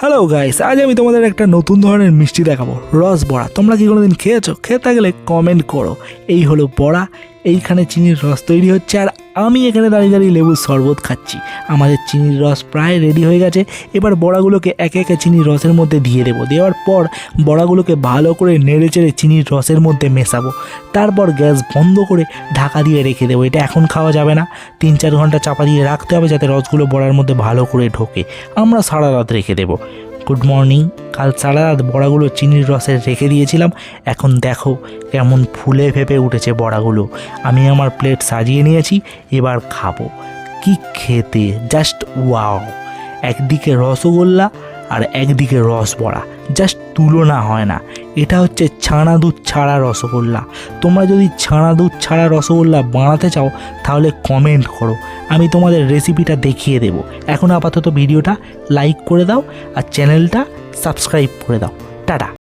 Hello guys, আজ আমি তোমাদের একটা নতুন ধরনের মিষ্টি দেখাবো, রস বড়া। তোমরা কি কোনোদিন খেয়েছো? খেয়ে থাকলে কমেন্ট করো। এই হলো বড়া, এইখানে চিনির রস তৈরি হচ্ছে, আর আমি এখানে দাঁড়িয়ে দাঁড়িয়ে লেবুর শরবত খাচ্ছি। আমাদের চিনির রস প্রায় রেডি হয়ে গেছে। এবার বড়াগুলোকে একে একে চিনির রসের মধ্যে দিয়ে দেবো। দেওয়ার পর বড়াগুলোকে ভালো করে নেড়ে চেড়ে চিনির রসের মধ্যে মেশাবো। তারপর গ্যাস বন্ধ করে ঢাকা দিয়ে রেখে দেবো। এটা এখন খাওয়া যাবে না, 3-4 ঘন্টা চাপা দিয়ে রাখতে হবে যাতে রসগুলো বড়ার মধ্যে ভালো করে ঢোকে। আমরা সারা রাত রেখে দেবো। Good morning. কাল সারা রাত বড়াগুলো চিনির রসে রেখে দিয়েছিলাম। এখন দেখো কেমন ফুলে ফেপে উঠেছে বড়াগুলো। আমি আমার প্লেট সাজিয়ে নিয়েছি, এবার খাবো। কি খেতে, জাস্ট ওয়াও। একদিকে রসগোল্লা আর একদিকে রস বড়া, জাস্ট তুলনা হয় না। এটা হচ্ছে ছানা দুধ ছাড়া রসগোল্লা। তোমরা যদি ছানা দুধ ছাড়া রসগোল্লা বানাতে চাও তাহলে কমেন্ট করো, আমি তোমাদের রেসিপিটা দেখিয়ে দেব। এখন আপাতত ভিডিওটা লাইক করে দাও আর চ্যানেলটা সাবস্ক্রাইব করে দাও। টাটা।